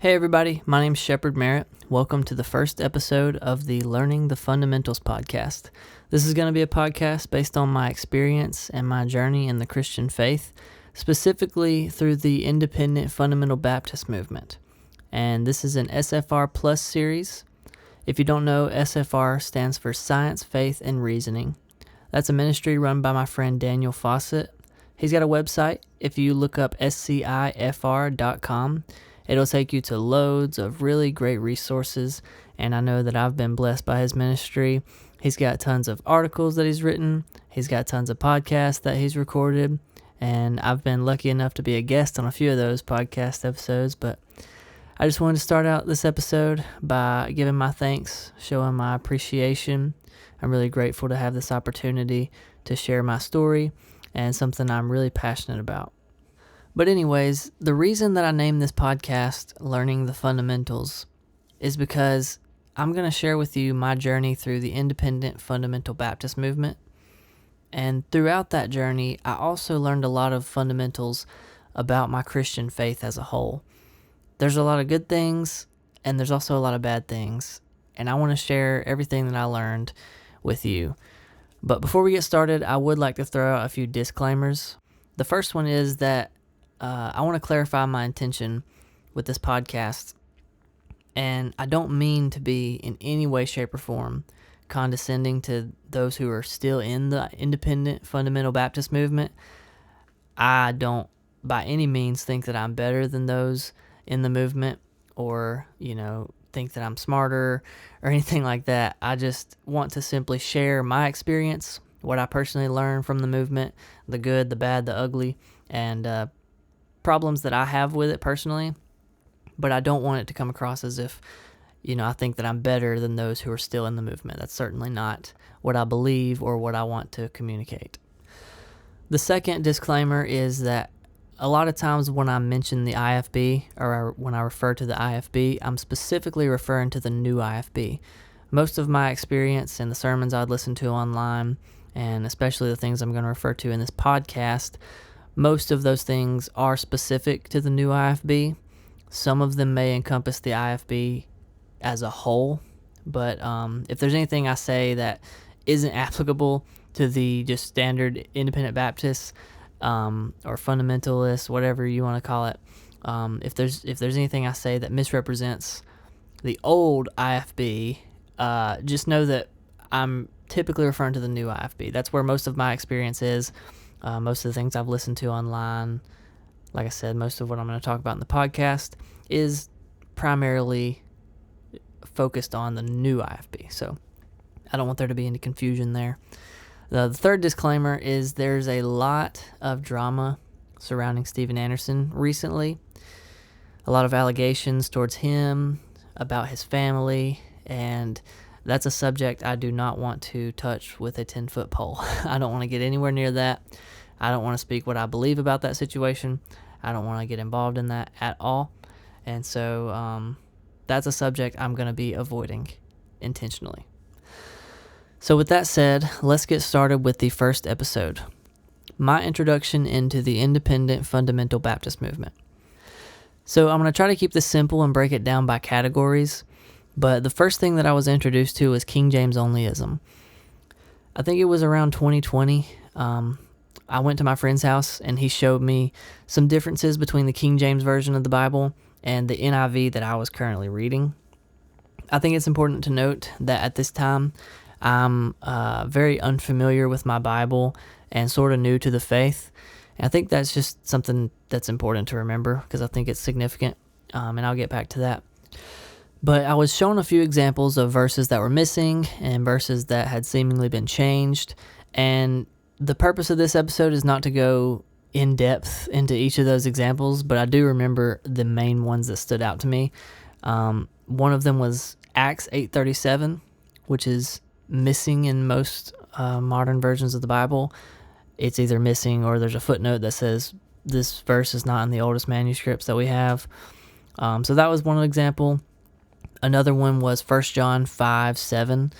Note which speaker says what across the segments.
Speaker 1: Hey everybody, my name's Shepard Merritt. Welcome to the first episode of the Learning the Fundamentals podcast. This is going to be a podcast based on my experience and my journey in the Christian faith, specifically through the Independent Fundamental Baptist movement. And this is an SFR Plus series. If you don't know, SFR stands for Science, Faith, and Reasoning. That's a ministry run by my friend Daniel Faucett. He's got a website. If you look up scifr.com, it'll take you to loads of really great resources, and I know that I've been blessed by his ministry. He's got tons of articles that he's written. He's got tons of podcasts that he's recorded, and I've been lucky enough to be a guest on a few of those podcast episodes, but I just wanted to start out this episode by giving my thanks, showing my appreciation. I'm really grateful to have this opportunity to share my story and something I'm really passionate about. But anyways, the reason that I named this podcast Learning the Fundamentals is because I'm going to share with you my journey through the Independent Fundamental Baptist movement. And throughout that journey, I also learned a lot of fundamentals about my Christian faith as a whole. There's a lot of good things, and there's also a lot of bad things. And I want to share everything that I learned with you. But before we get started, I would like to throw out a few disclaimers. The first one is that I want to clarify my intention with this podcast, and I don't mean to be in any way, shape, or form condescending to those who are still in the Independent Fundamental Baptist movement. I don't by any means think that I'm better than those in the movement or, think that I'm smarter or anything like that. I just want to simply share my experience, what I personally learned from the movement, the good, the bad, the ugly, and problems that I have with it personally, but I don't want it to come across as if, I think that I'm better than those who are still in the movement. That's certainly not what I believe or what I want to communicate. The second disclaimer is that a lot of times when I mention the IFB or when I refer to the IFB, I'm specifically referring to the new IFB. Most of my experience in the sermons I'd listen to online, and especially the things I'm going to refer to in this podcast, most of those things are specific to the new IFB. Some of them may encompass the IFB as a whole, but if there's anything I say that isn't applicable to the just standard independent Baptists or fundamentalists, whatever you want to call it, if there's anything I say that misrepresents the old IFB, just know that I'm typically referring to the new IFB. That's where most of my experience is. Most of the things I've listened to online, like I said, most of what I'm going to talk about in the podcast is primarily focused on the new IFB. So I don't want there to be any confusion there. The third disclaimer is there's a lot of drama surrounding Steven Anderson recently. A lot of allegations towards him, about his family, and that's a subject I do not want to touch with a 10-foot pole. I don't want to get anywhere near that. I don't want to speak what I believe about that situation. I don't want to get involved in that at all. And so that's a subject I'm going to be avoiding intentionally. So with that said, let's get started with the first episode. My introduction into the Independent Fundamental Baptist movement. So I'm going to try to keep this simple and break it down by categories. But the first thing that I was introduced to was King James Onlyism. I think it was around 2020. I went to my friend's house and he showed me some differences between the King James Version of the Bible and the NIV that I was currently reading. I think it's important to note that at this time, I'm very unfamiliar with my Bible and sort of new to the faith. And I think that's just something that's important to remember because I think it's significant, and I'll get back to that. But I was shown a few examples of verses that were missing and verses that had seemingly been changed. And the purpose of this episode is not to go in depth into each of those examples, but I do remember the main ones that stood out to me. One of them was Acts 8:37, which is missing in most modern versions of the Bible. It's either missing or there's a footnote that says this verse is not in the oldest manuscripts that we have. So that was one example. Another one was 1 John 5:7,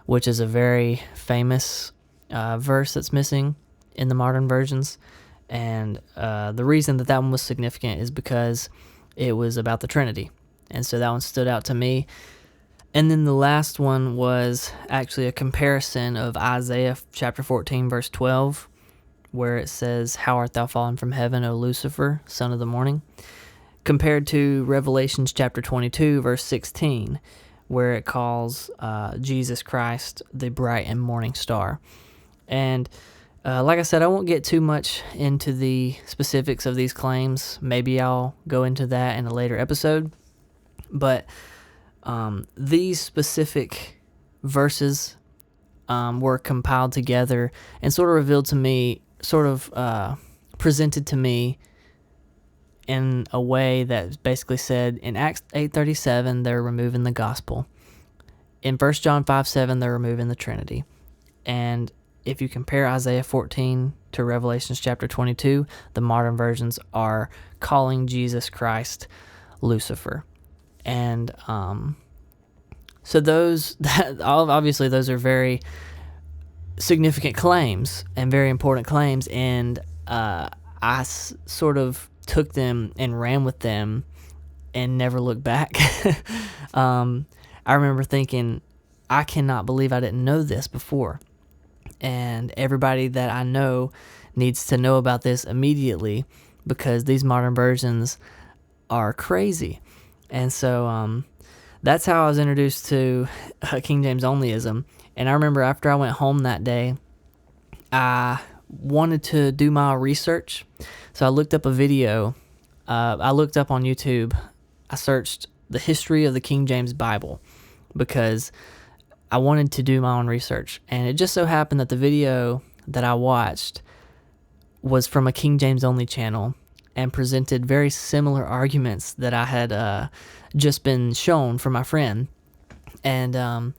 Speaker 1: which is a very famous verse that's missing in the modern versions. And the reason that one was significant is because it was about the Trinity. And so that one stood out to me. And then the last one was actually a comparison of Isaiah chapter 14, verse 12, where it says, "How art thou fallen from heaven, O Lucifer, son of the morning?" compared to Revelations chapter 22, verse 16, where it calls Jesus Christ the bright and morning star. And like I said, I won't get too much into the specifics of these claims. Maybe I'll go into that in a later episode. But these specific verses were compiled together and sort of revealed to me, presented to me in a way that basically said, in Acts 8:37, they're removing the gospel. In 1 John 5:7, they're removing the Trinity. And if you compare Isaiah 14 to Revelations chapter 22, the modern versions are calling Jesus Christ Lucifer. And so obviously those are very significant claims and very important claims, and I sort of took them and ran with them and never looked back. I remember thinking, I cannot believe I didn't know this before. And everybody that I know needs to know about this immediately, because these modern versions are crazy. And so that's how I was introduced to King James Onlyism. And I remember after I went home that day, I wanted to do my research. So I looked up a video. I looked up on YouTube. I searched the history of the King James Bible because I wanted to do my own research. And it just so happened that the video that I watched was from a King James only channel and presented very similar arguments that I had just been shown from my friend. And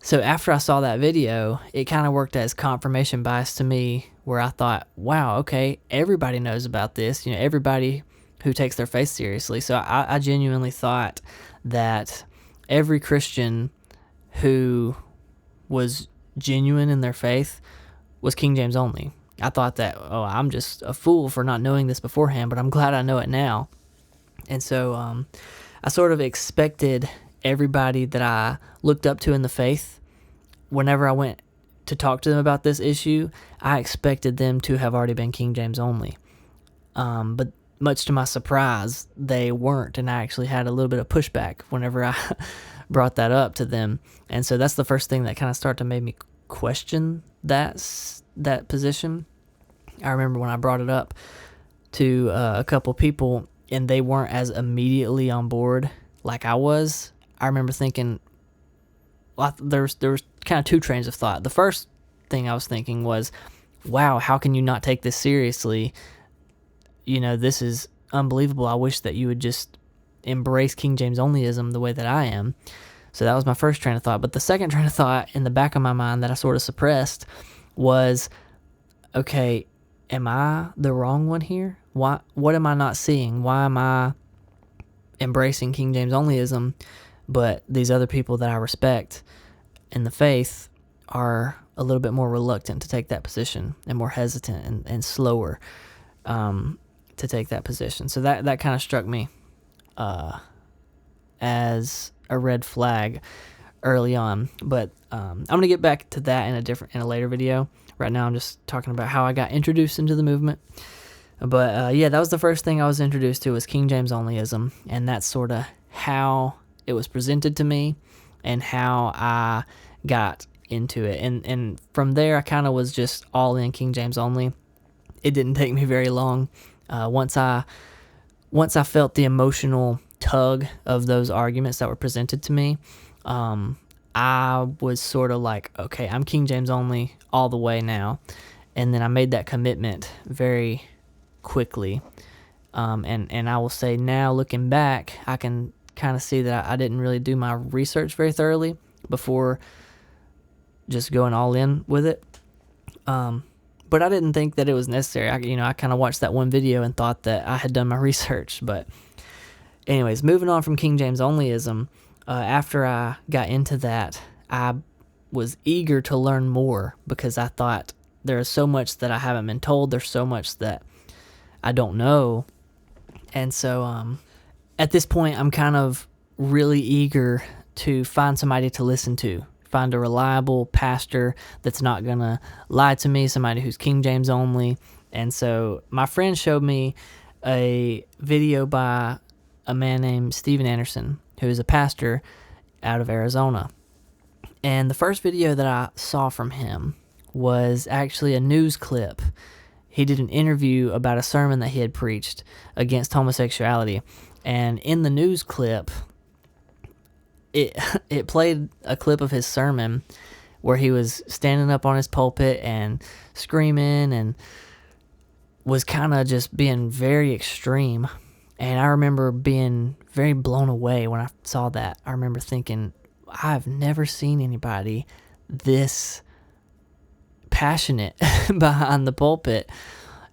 Speaker 1: so after I saw that video, it kind of worked as confirmation bias to me, where I thought, wow, okay, everybody knows about this, everybody who takes their faith seriously. So I genuinely thought that every Christian who was genuine in their faith was King James only. I thought that, I'm just a fool for not knowing this beforehand, but I'm glad I know it now. And so I sort of expected everybody that I looked up to in the faith, whenever I went to talk to them about this issue, I expected them to have already been King James only. But much to my surprise, they weren't, and I actually had a little bit of pushback whenever I brought that up to them. And so that's the first thing that kind of started to make me question that position. I remember when I brought it up to a couple people, and they weren't as immediately on board like I was. I remember thinking, there was kind of two trains of thought. The first thing I was thinking was, wow, how can you not take this seriously? This is unbelievable. I wish that you would just embrace King James Onlyism the way that I am. So that was my first train of thought. But the second train of thought in the back of my mind that I sort of suppressed was, okay, am I the wrong one here? What am I not seeing? Why am I embracing King James Onlyism, but these other people that I respect in the faith are a little bit more reluctant to take that position and more hesitant and slower to take that position? So that kind of struck me as a red flag early on. But I'm going to get back to that in a later video. Right now I'm just talking about how I got introduced into the movement. But that was the first thing I was introduced to, was King James Onlyism, and that's sort of how it was presented to me and how I got into it. And from there, I kind of was just all in King James only. It didn't take me very long. Once I felt the emotional tug of those arguments that were presented to me, I was sort of like, okay, I'm King James only all the way now. And then I made that commitment very quickly. And I will say now, looking back, I can kind of see that I didn't really do my research very thoroughly before just going all in with it. But I didn't think that it was necessary. I kind of watched that one video and thought that I had done my research. But anyways, moving on from King James Onlyism, after I got into that, I was eager to learn more, because I thought there is so much that I haven't been told. There's so much that I don't know. And so at this point, I'm kind of really eager to find somebody to listen to, find a reliable pastor that's not going to lie to me, somebody who's King James only. And so my friend showed me a video by a man named Steven Anderson, who is a pastor out of Arizona. And the first video that I saw from him was actually a news clip. He did an interview about a sermon that he had preached against homosexuality. And in the news clip, it played a clip of his sermon where he was standing up on his pulpit and screaming and was kind of just being very extreme. And I remember being very blown away when I saw that. I remember thinking, I've never seen anybody this passionate behind the pulpit.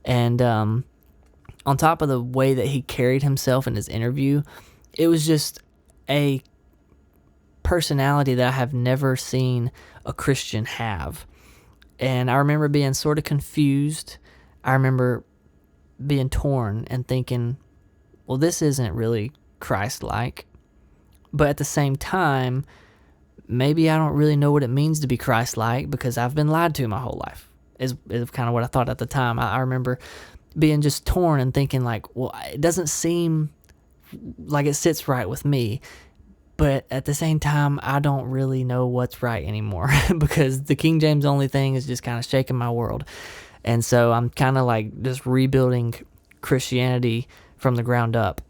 Speaker 1: And on top of the way that he carried himself in his interview, it was just a personality that I have never seen a Christian have. And I remember being sort of confused. I remember being torn and thinking, well, this isn't really Christ-like. But at the same time, maybe I don't really know what it means to be Christ-like because I've been lied to my whole life, is kind of what I thought at the time. I remember being just torn and thinking like, well, it doesn't seem like it sits right with me. But at the same time, I don't really know what's right anymore because the King James only thing is just kind of shaking my world. And so I'm kind of like just rebuilding Christianity from the ground up,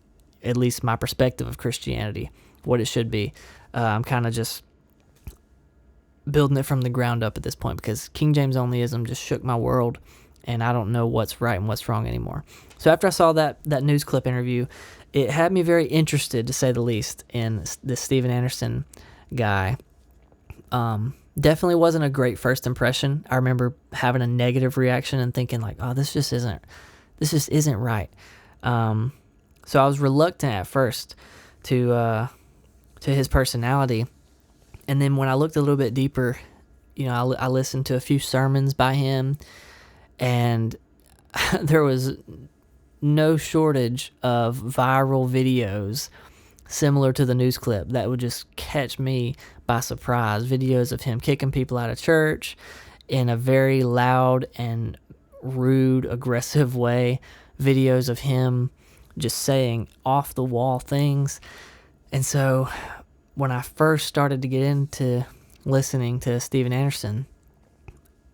Speaker 1: at least my perspective of Christianity, what it should be. I'm kind of just building it from the ground up at this point because King James Onlyism just shook my world and I don't know what's right and what's wrong anymore. So after I saw that news clip interview, it had me very interested, to say the least, in this Steven Anderson guy. Definitely wasn't a great first impression. I remember having a negative reaction and thinking like, oh, this just isn't right. So I was reluctant at first to his personality. And then when I looked a little bit deeper, I listened to a few sermons by him, and there was no shortage of viral videos similar to the news clip that would just catch me by surprise. Videos of him kicking people out of church in a very loud and rude, aggressive way. Videos of him just saying off-the-wall things. And so when I first started to get into listening to Steven Anderson,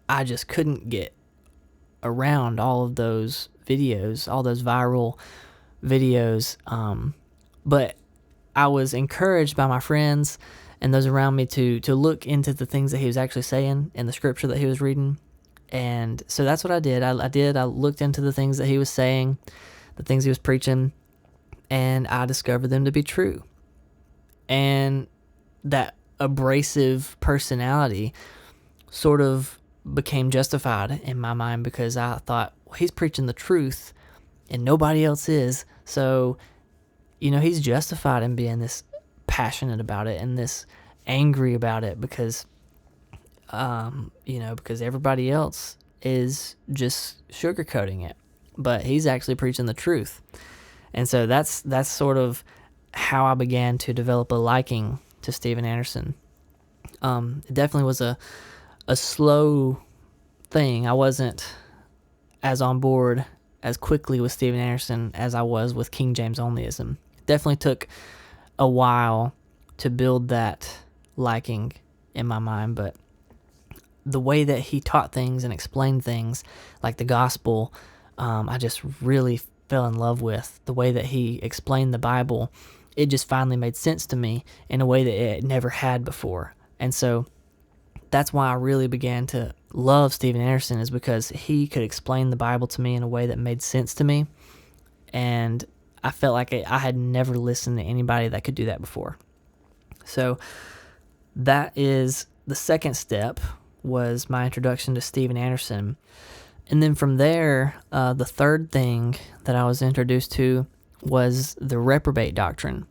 Speaker 1: I just couldn't get around all of those videos, all those viral videos. But I was encouraged by my friends and those around me to look into the things that he was actually saying in the scripture that he was reading. And so that's what I did. I looked into the things that he was saying, the things he was preaching, and I discovered them to be true. And that abrasive personality sort of became justified in my mind because I thought, well, he's preaching the truth and nobody else is. So, he's justified in being this passionate about it and this angry about it because, because everybody else is just sugarcoating it. But he's actually preaching the truth. And so that's sort of how I began to develop a liking to Steven Anderson. It definitely was a slow thing. I wasn't as on board as quickly with Steven Anderson as I was with King James Onlyism. It definitely took a while to build that liking in my mind, but the way that he taught things and explained things, like the gospel, I just really fell in love with. The way that he explained the Bible, it just finally made sense to me in a way that it never had before. And so that's why I really began to love Steven Anderson, is because he could explain the Bible to me in a way that made sense to me. And I felt like I had never listened to anybody that could do that before. So that is the second step, was my introduction to Steven Anderson. And then from there, the third thing that I was introduced to was the reprobate doctrine.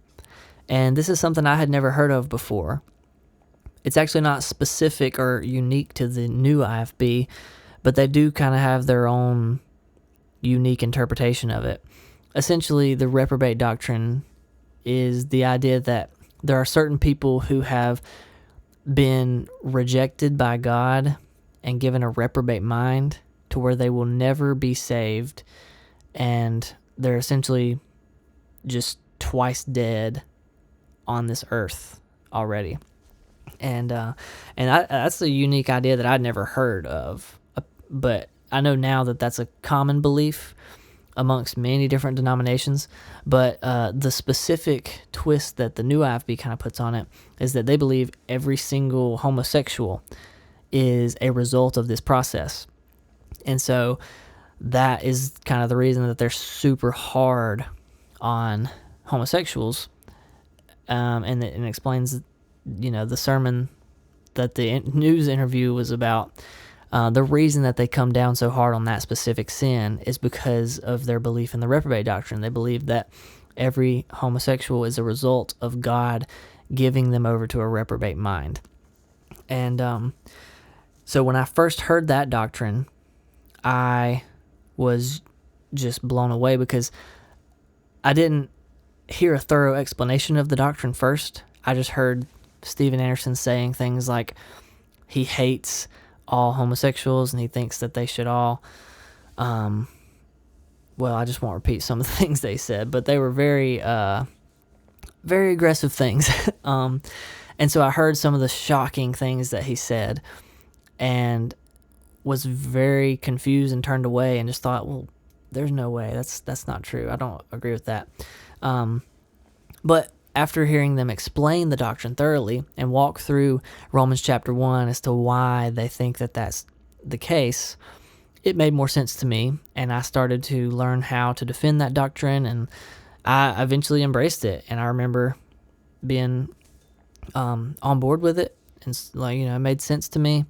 Speaker 1: And this is something I had never heard of before. It's actually not specific or unique to the new IFB, but they do kind of have their own unique interpretation of it. Essentially, the reprobate doctrine is the idea that There are certain people who have been rejected by God and given a reprobate mind to where they will never be saved, and they're essentially just twice dead on this earth already. And that's a unique idea that I'd never heard of, but I know now that that's a common belief amongst many different denominations. But the specific twist that the new IFB kind of puts on it is that they believe every single homosexual is a result of this process. And so that is kind of the reason that they're super hard on homosexuals. And it explains, the sermon that the news interview was about. The reason that they come down so hard on that specific sin is because of their belief in the reprobate doctrine. They believe that every homosexual is a result of God giving them over to a reprobate mind. And so when I first heard that doctrine, I was just blown away because I didn't hear a thorough explanation of the doctrine first. I just heard Steven Anderson saying things like he hates all homosexuals and he thinks that they should all, I just won't repeat some of the things they said, but they were very, very aggressive things. And so I heard some of the shocking things that he said and was very confused and turned away and just thought, well, there's no way. That's not true. I don't agree with that. But after hearing them explain the doctrine thoroughly and walk through Romans chapter 1 as to why they think that that's the case, it made more sense to me, and I started to learn how to defend that doctrine, and I eventually embraced it. And I remember being on board with it, and it made sense to me,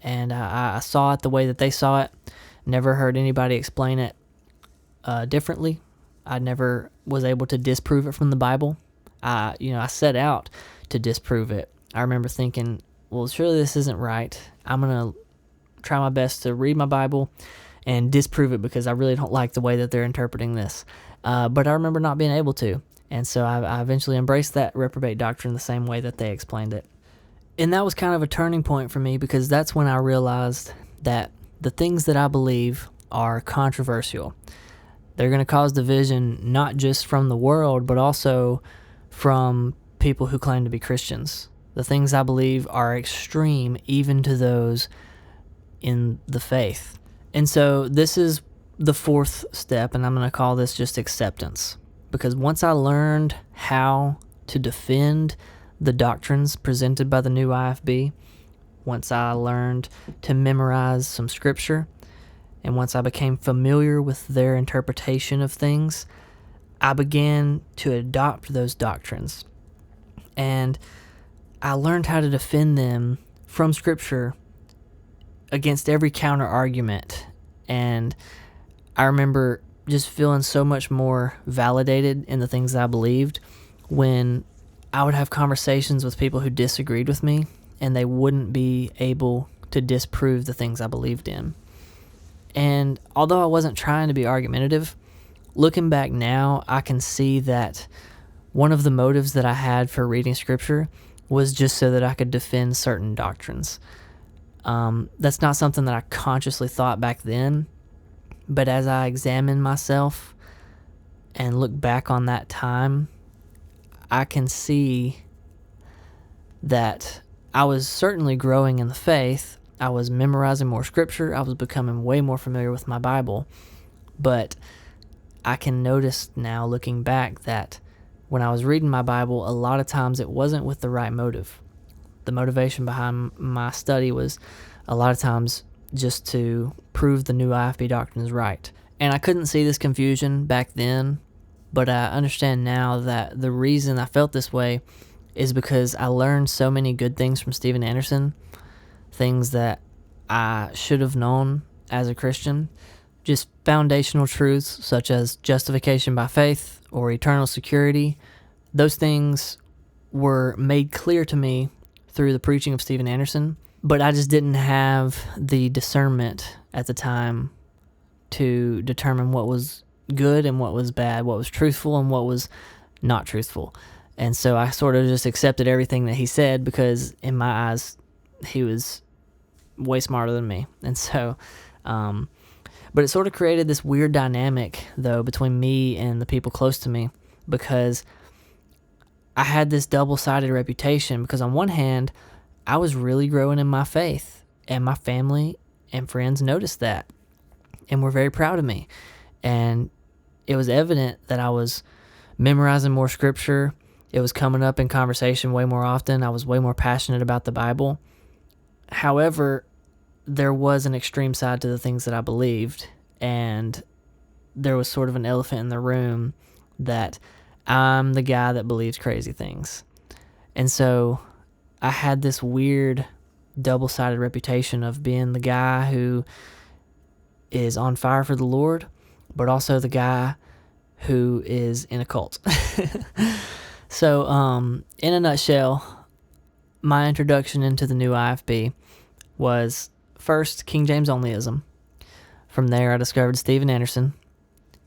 Speaker 1: and I saw it the way that they saw it. Never heard anybody explain it differently. I never was able to disprove it from the Bible. I set out to disprove it. I remember thinking, well, surely this isn't right. I'm going to try my best to read my Bible and disprove it because I really don't like the way that they're interpreting this. But I remember not being able to. And so I eventually embraced that reprobate doctrine the same way that they explained it. And that was kind of a turning point for me because that's when I realized that the things that I believe are controversial. They're going to cause division not just from the world, but also from people who claim to be Christians. The things I believe are extreme even to those in the faith. And so this is the fourth step, and I'm going to call this just acceptance. Because once I learned how to defend the doctrines presented by the new IFB, once I learned to memorize some scripture, and once I became familiar with their interpretation of things, I began to adopt those doctrines. And I learned how to defend them from Scripture against every counter argument. And I remember just feeling so much more validated in the things I believed when I would have conversations with people who disagreed with me and they wouldn't be able to disprove the things I believed in. And although I wasn't trying to be argumentative, looking back now, I can see that one of the motives that I had for reading Scripture was just so that I could defend certain doctrines. That's not something that I consciously thought back then, but as I examine myself and look back on that time, I can see that I was certainly growing in the faith. I was memorizing more Scripture. I was becoming way more familiar with my Bible. But I can notice now, looking back, that when I was reading my Bible, a lot of times it wasn't with the right motive. The motivation behind my study was a lot of times just to prove the new IFB doctrine is right. And I couldn't see this confusion back then, but I understand now that the reason I felt this way is because I learned so many good things from Steven Anderson, things that I should have known as a Christian, just foundational truths such as justification by faith or eternal security. Those things were made clear to me through the preaching of Steven Anderson, but I just didn't have the discernment at the time to determine what was good and what was bad, what was truthful and what was not truthful. And so I sort of just accepted everything that he said because in my eyes, he was way smarter than me. And so, but it sort of created this weird dynamic, though, between me and the people close to me, because I had this double-sided reputation. Because on one hand, I was really growing in my faith, and my family and friends noticed that and were very proud of me. And it was evident that I was memorizing more scripture. It was coming up in conversation way more often. I was way more passionate about the Bible. However, there was an extreme side to the things that I believed, and there was sort of an elephant in the room that I'm the guy that believes crazy things. And so I had this weird double-sided reputation of being the guy who is on fire for the Lord, but also the guy who is in a cult. So, in a nutshell, my introduction into the new IFB was first King James Onlyism. From there, I discovered Stephen Anderson.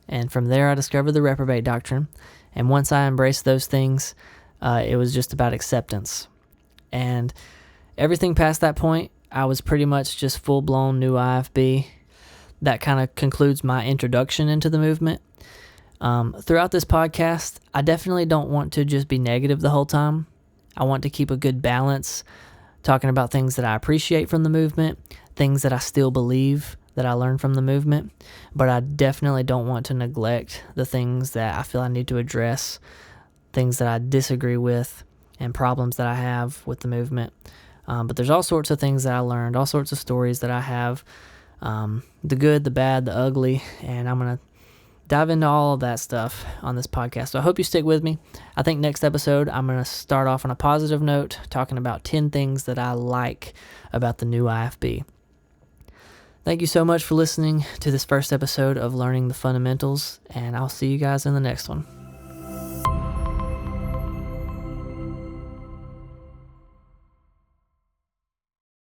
Speaker 1: And from there, I discovered the reprobate doctrine. And once I embraced those things, it was just about acceptance. And everything past that point, I was pretty much just full-blown new IFB. That kind of concludes my introduction into the movement. Throughout this podcast, I definitely don't want to just be negative the whole time. I want to keep a good balance, talking about things that I appreciate from the movement, things that I still believe that I learned from the movement, but I definitely don't want to neglect the things that I feel I need to address, things that I disagree with, and problems that I have with the movement. But there's all sorts of things that I learned, all sorts of stories that I have, the good, the bad, the ugly, and I'm going to dive into all of that stuff on this podcast. So I hope you stick with me. I think next episode, I'm going to start off on a positive note, talking about 10 things that I like about the new IFB. Thank you so much for listening to this first episode of Learning the Fundamentals, and I'll see you guys in the next one.